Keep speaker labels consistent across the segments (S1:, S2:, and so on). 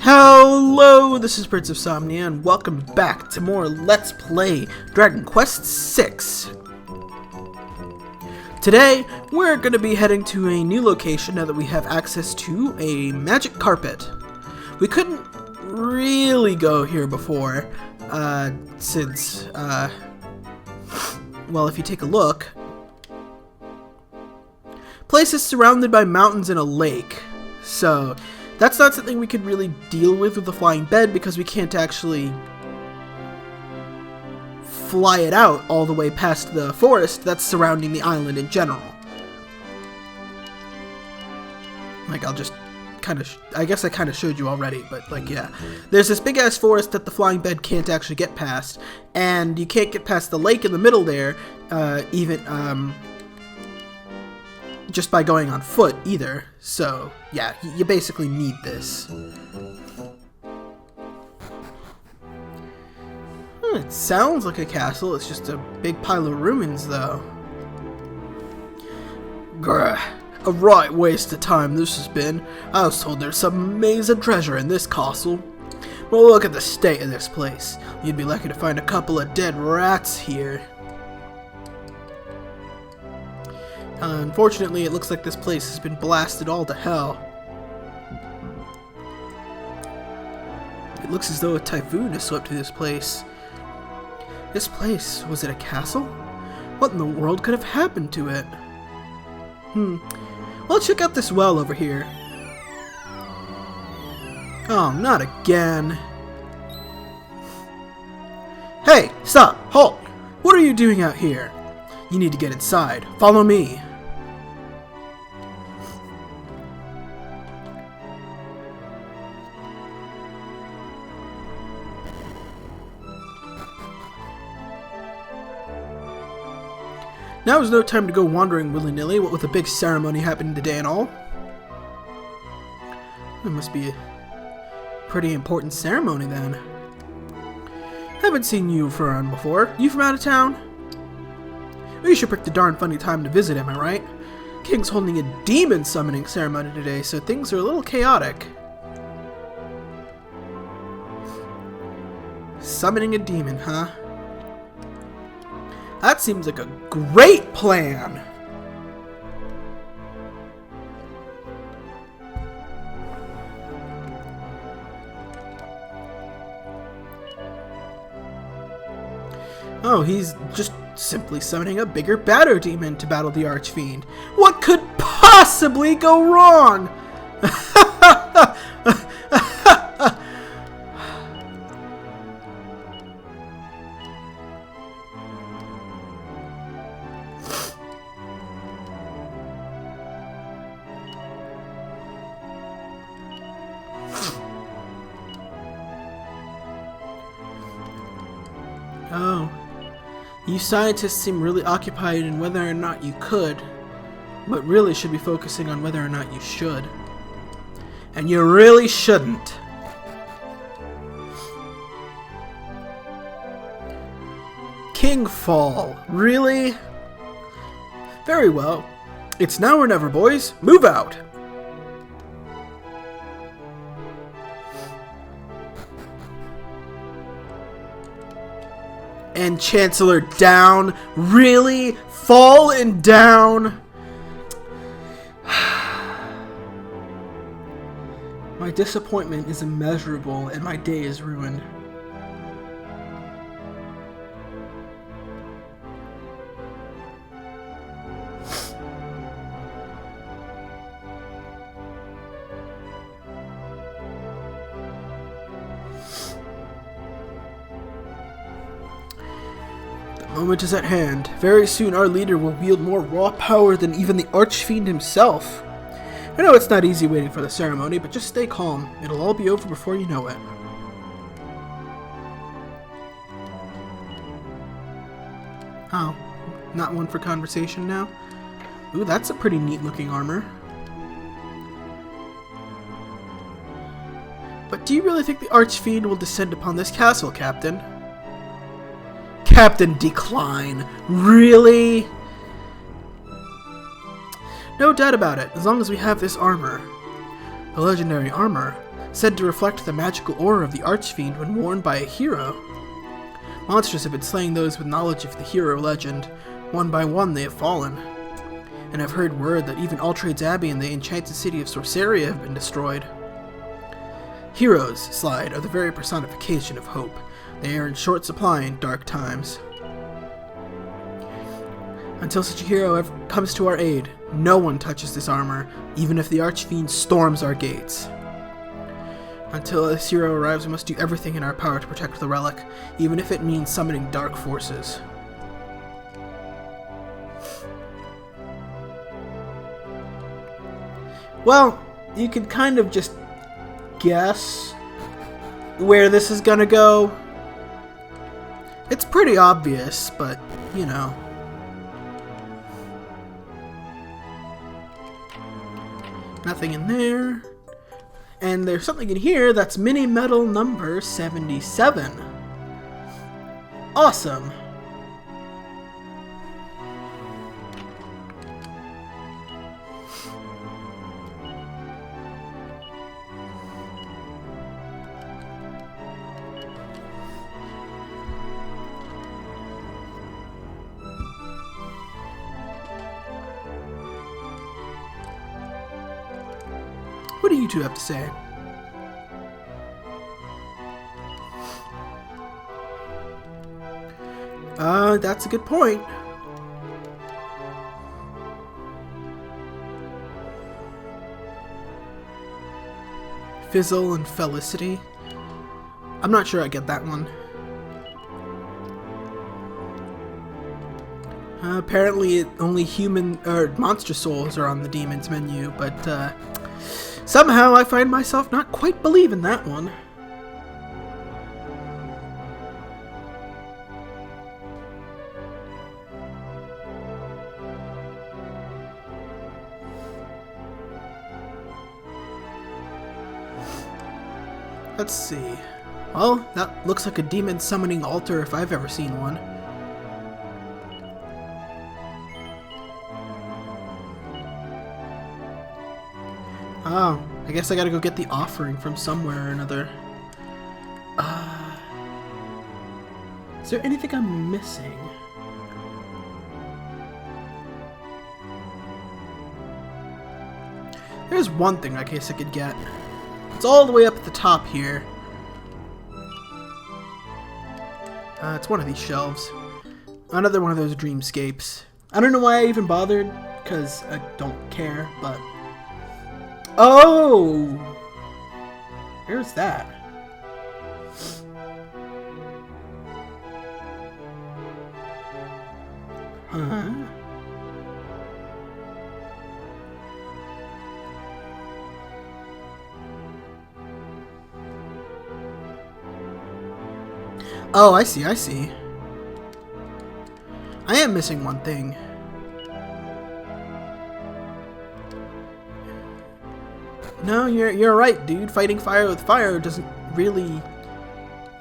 S1: Hello, this is Prince of Somnia, and welcome back to more Let's Play Dragon Quest VI. Today, we're going to be heading to a new location now that we have access to a magic carpet. We couldn't really go here before, since, well, if you take a look, place is surrounded by mountains and a lake, so that's not something we could really deal with the flying bed because we can't actually fly it out all the way past the forest that's surrounding the island in general. Like, I'll just kind of, I guess I kind of showed you already, but like, yeah. There's this big ass forest that the flying bed can't actually get past, and you can't get past the lake in the middle there, just by going on foot either. So yeah, you basically need this. It sounds like a castle, it's just a big pile of ruins though. Grr, a right waste of time this has been. I was told there's some amazing treasure in this castle. Well, look at the state of this place. You'd be lucky to find a couple of dead rats here. Unfortunately, it looks like this place has been blasted all to hell. It looks as though a typhoon has swept through this place. This place, was it a castle? What in the world could have happened to it? Well, check out this well over here. Oh, not again. Hey, stop! Halt! What are you doing out here? You need to get inside. Follow me. Now is no time to go wandering willy-nilly, what with a big ceremony happening today and all. It must be a pretty important ceremony then. Haven't seen you around before. You from out of town? We should pick the darn funny time to visit, am I right? King's holding a demon summoning ceremony today, so things are a little chaotic. Summoning a demon, huh? That seems like a great plan! Oh, he's just simply summoning a bigger, badder demon to battle the Archfiend. What could possibly go wrong? Oh. You scientists seem really occupied in whether or not you could, but really should be focusing on whether or not you should. And you really shouldn't. Kingfall, really? Very well. It's now or never, boys. Move out! And Chancellor down? Really? Fallen down? My disappointment is immeasurable and my day is ruined. The moment is at hand. Very soon our leader will wield more raw power than even the Archfiend himself. I know it's not easy waiting for the ceremony, but just stay calm. It'll all be over before you know it. Oh, not one for conversation now? Ooh, that's a pretty neat looking armor. But do you really think the Archfiend will descend upon this castle, Captain? Captain Decline. Really? No doubt about it, as long as we have this armor. The legendary armor. said to reflect the magical aura of the Archfiend when worn by a hero. Monsters have been slaying those with knowledge of the hero legend. One by one they have fallen. And I've heard word that even Altrade's Abbey and the enchanted city of Sorceria have been destroyed. Heroes, Slide, are the very personification of hope. They are in short supply in dark times. Until such a hero ever comes to our aid, no one touches this armor, even if the Archfiend storms our gates. Until this hero arrives, we must do everything in our power to protect the relic, even if it means summoning dark forces. Well, you can kind of just guess where this is gonna go. It's pretty obvious, but, you know. Nothing in there. And there's something in here that's mini medal number 77. Awesome. What do you two have to say? That's a good point. Fizzle and Felicity. I'm not sure I get that one. Apparently only human or monster souls are on the demon's menu, but somehow I find myself not quite believing that one. Let's see. Well, that looks like a demon summoning altar if I've ever seen one. Oh, I guess I gotta go get the offering from somewhere or another. Is there anything I'm missing? There's one thing I guess I could get. It's all the way up at the top here. It's one of these shelves. Another one of those dreamscapes. I don't know why I even bothered, because I don't care, but... Oh! Where's that? Huh? Oh, I see, I see. I am missing one thing. No, you're right, dude. Fighting fire with fire doesn't really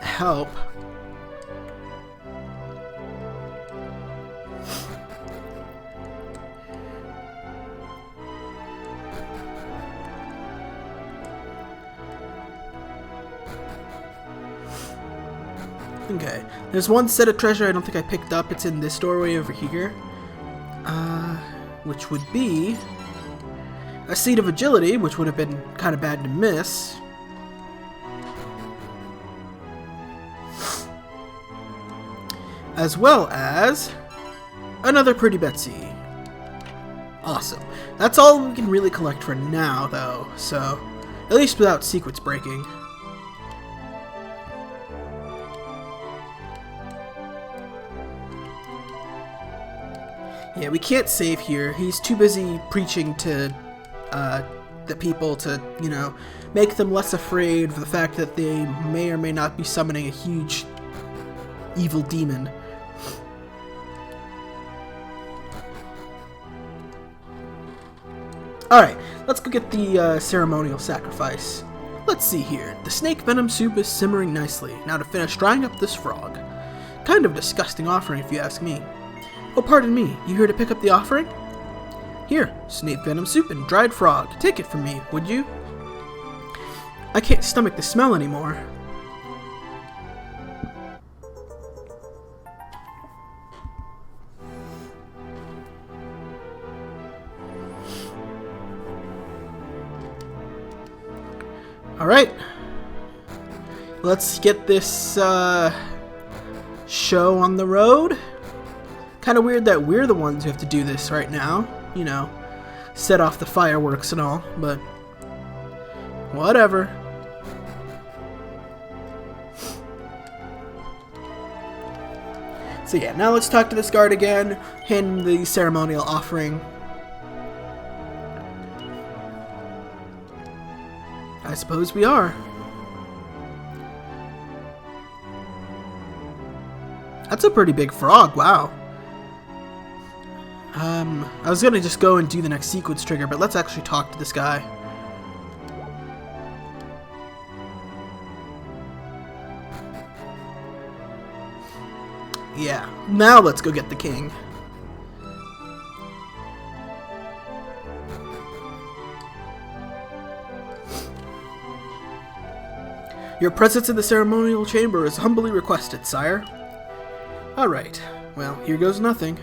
S1: help. Okay, there's one set of treasure I don't think I picked up. It's in this doorway over here. Which would be a seed of agility, which would have been kind of bad to miss. As well as another Pretty Betsy. Awesome. That's all we can really collect for now, though, so at least without secrets breaking. Yeah, we can't save here. He's too busy preaching to the people to, you know, make them less afraid of the fact that they may or may not be summoning a huge evil demon. Alright, let's go get the ceremonial sacrifice. Let's see here. The snake venom soup is simmering nicely. Now to finish drying up this frog. Kind of disgusting offering if you ask me. Oh, pardon me, you here to pick up the offering? Here, snake venom soup and dried frog. Take it from me, would you? I can't stomach the smell anymore. Alright. Let's get this show on the road. Kind of weird that we're the ones who have to do this right now. You know, set off the fireworks and all, but whatever. So yeah, now let's talk to this guard again, hand him the ceremonial offering. I suppose we are. That's a pretty big frog, wow. I was gonna just go and do the next sequence trigger, but let's actually talk to this guy. Yeah, now let's go get the king. Your presence in the ceremonial chamber is humbly requested, sire. Alright, well, here goes nothing.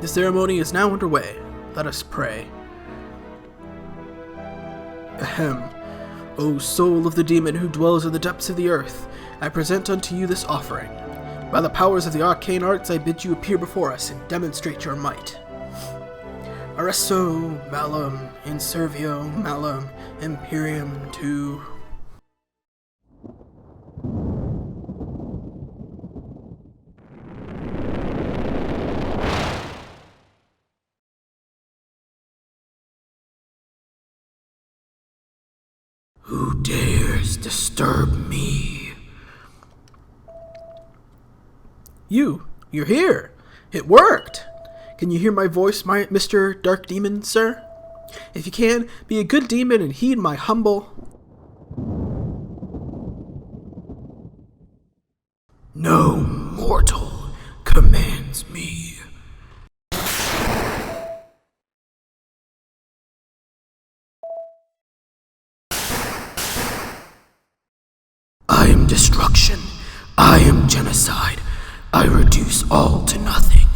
S1: The ceremony is now underway. Let us pray. Ahem. O soul of the demon who dwells in the depths of the earth, I present unto you this offering. By the powers of the arcane arts, I bid you appear before us and demonstrate your might. Arresto malum in servio malum imperium tu. Who dares disturb me? You're here. It worked. Can you hear my voice, Mr. Dark Demon, sir? If you can, be a good demon and heed my humble... No mortal commands me. I am destruction. I am genocide. I reduce all to nothing.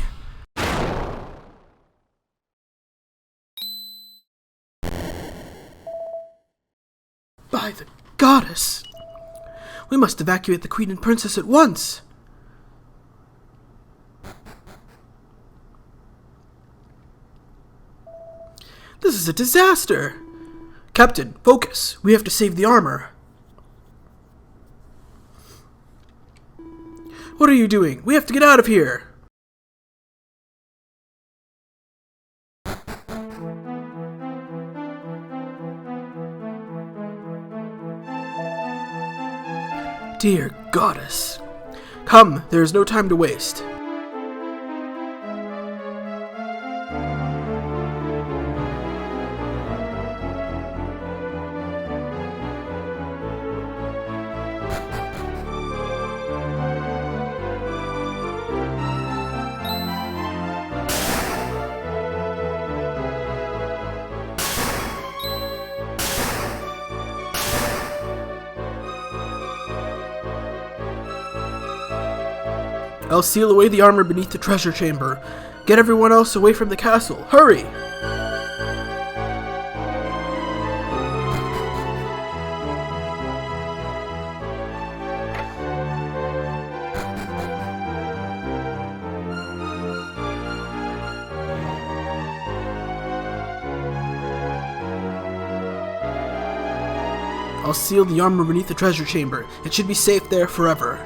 S1: By the goddess! We must evacuate the queen and princess at once! This is a disaster! Captain, focus! We have to save the armor. What are you doing? We have to get out of here! Dear goddess. Come, there is no time to waste. I'll seal away the armor beneath the treasure chamber. Get everyone else away from the castle. Hurry! I'll seal the armor beneath the treasure chamber. It should be safe there forever.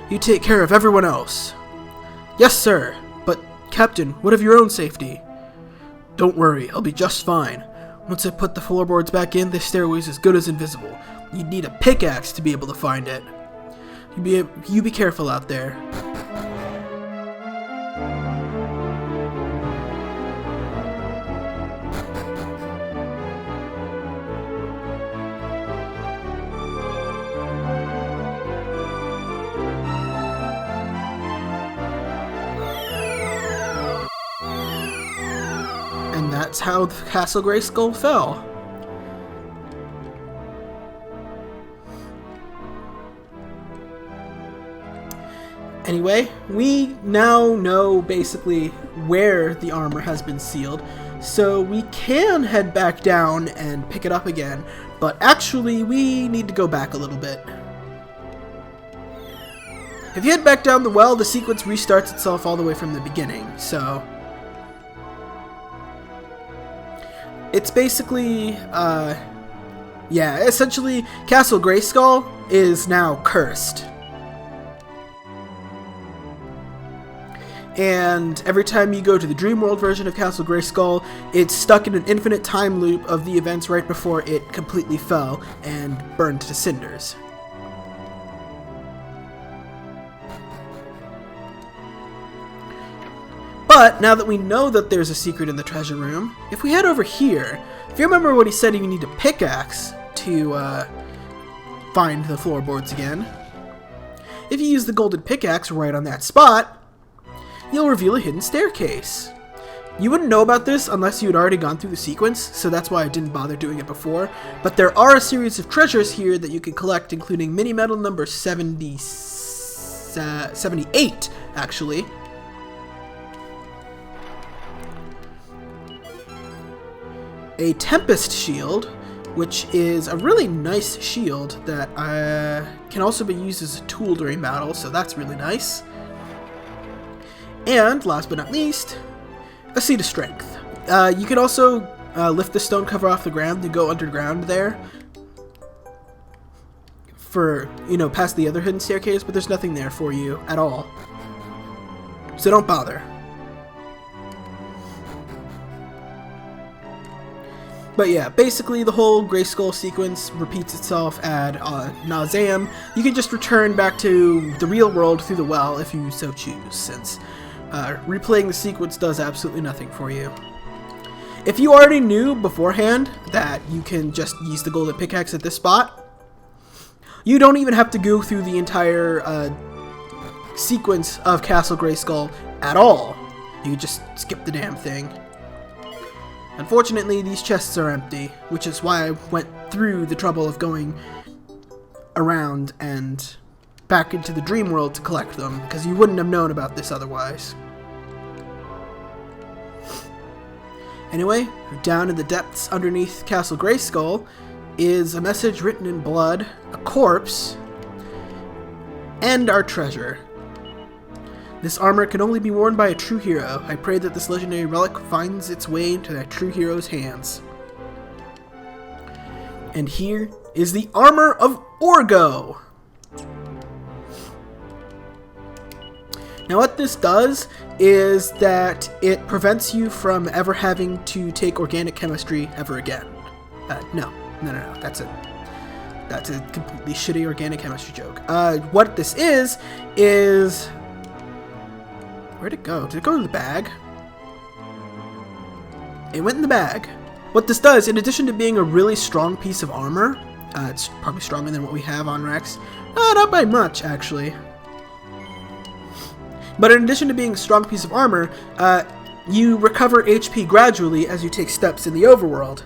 S1: You take care of everyone else. Yes, sir. But, Captain, what of your own safety? Don't worry, I'll be just fine. Once I put the floorboards back in, this stairway's as good as invisible. You'd need a pickaxe to be able to find it. You be careful out there. that's how the Castle Graceskull fell. Anyway, we now know basically where the armor has been sealed, so we can head back down and pick it up again, but actually we need to go back a little bit. If you head back down the well, the sequence restarts itself all the way from the beginning, so it's basically, yeah, essentially Castle Graceskull is now cursed. And every time you go to the Dream World version of Castle Graceskull, it's stuck in an infinite time loop of the events right before it completely fell and burned to cinders. But now that we know that there's a secret in the treasure room, if we head over here, if you remember what he said, you need a pickaxe to find the floorboards again. If you use the golden pickaxe right on that spot, you'll reveal a hidden staircase. You wouldn't know about this unless you had already gone through the sequence, so that's why I didn't bother doing it before. But there are a series of treasures here that you can collect, including mini medal number 78, actually. A Tempest Shield, which is a really nice shield that can also be used as a tool during battle, so that's really nice. And, last but not least, a Seed of Strength. You can also lift the stone cover off the ground and go underground there for, you know, past the other hidden staircase, but there's nothing there for you at all. So don't bother. But yeah, basically the whole Graceskull sequence repeats itself ad nauseam. You can just return back to the real world through the well if you so choose, since replaying the sequence does absolutely nothing for you. If you already knew beforehand that you can just use the golden pickaxe at this spot, you don't even have to go through the entire sequence of Castle Graceskull at all. You can just skip the damn thing. Unfortunately, these chests are empty, which is why I went through the trouble of going around and back into the dream world to collect them, because you wouldn't have known about this otherwise. Anyway, down in the depths underneath Castle Graceskull is a message written in blood, a corpse, and our treasure. This armor can only be worn by a true hero. I pray that this legendary relic finds its way into that true hero's hands. And here is the armor of Orgo. Now what this does is that it prevents you from ever having to take organic chemistry ever again. No. That's a completely shitty organic chemistry joke. What this is... Where'd it go? Did it go in the bag? It went in the bag. What this does, in addition to being a really strong piece of armor, it's probably stronger than what we have on Rex. Not by much, actually. But in addition to being a strong piece of armor, you recover HP gradually as you take steps in the overworld.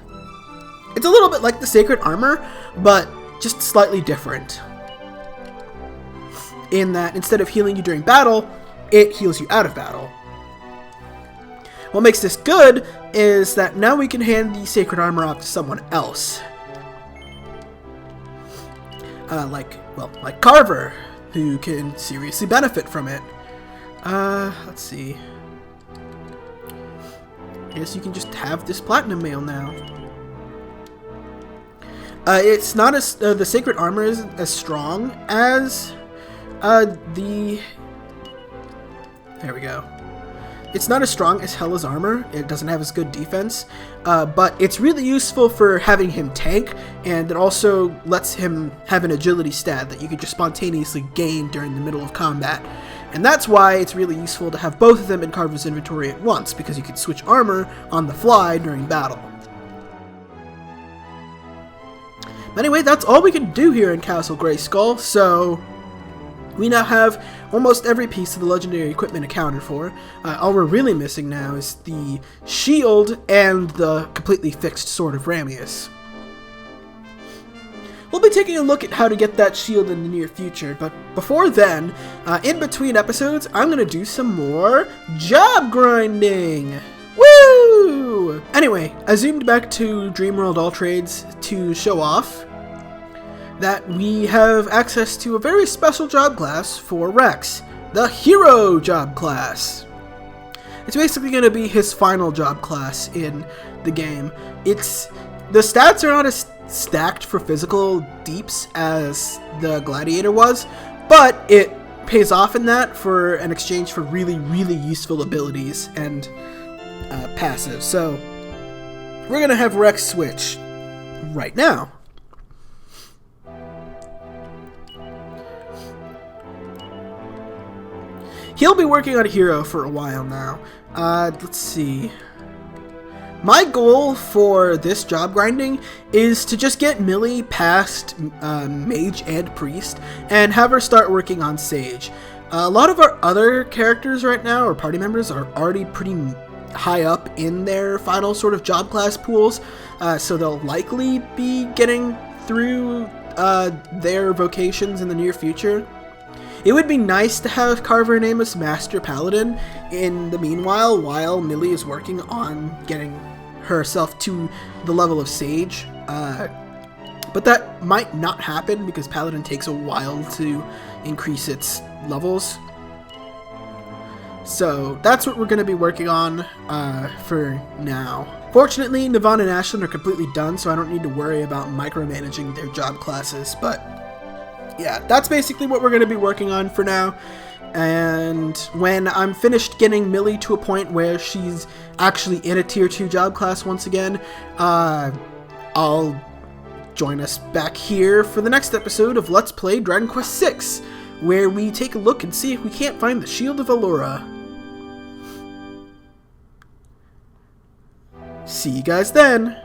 S1: It's a little bit like the Sacred Armor, but just slightly different. In that, instead of healing you during battle, it heals you out of battle. What makes this good is that now we can hand the Sacred Armor off to someone else. Like Carver, who can seriously benefit from it. Let's see. I guess you can just have this Platinum Mail now. It's not as... the Sacred Armor isn't as strong as the... There we go. It's not as strong as Hela's armor. It doesn't have as good defense, but it's really useful for having him tank, and it also lets him have an agility stat that you can just spontaneously gain during the middle of combat. And that's why it's really useful to have both of them in Carver's inventory at once, because you can switch armor on the fly during battle. Anyway, that's all we can do here in Castle Graceskull, so We now have almost every piece of the legendary equipment accounted for. All we're really missing now is the shield and the completely fixed Sword of Ramius. We'll be taking a look at how to get that shield in the near future, but before then, in between episodes, I'm going to do some more job grinding! Woo! Anyway, I zoomed back to Dreamworld All Trades to show off that we have access to a very special job class for Rex, the Hero job class. It's basically going to be his final job class in the game. The stats are not as stacked for physical deeps as the Gladiator was, but it pays off in that for an exchange for really, really useful abilities and passives. So we're going to have Rex switch right now. He'll be working on Hero for a while now. Let's see. My goal for this job grinding is to just get Millie past Mage and Priest and have her start working on Sage. A lot of our other characters right now, or party members, are already pretty high up in their final sort of job class pools, so they'll likely be getting through their vocations in the near future. It would be nice to have Carver and Amos Master Paladin in the meanwhile, while Millie is working on getting herself to the level of Sage. But that might not happen because Paladin takes a while to increase its levels. So that's what we're going to be working on for now. Fortunately, Navon and Ashlyn are completely done, so I don't need to worry about micromanaging their job classes, but yeah, that's basically what we're going to be working on for now. And when I'm finished getting Millie to a point where she's actually in a tier 2 job class once again, I'll join us back here for the next episode of Let's Play Dragon Quest VI, where we take a look and see if we can't find the Shield of Allura. See you guys then!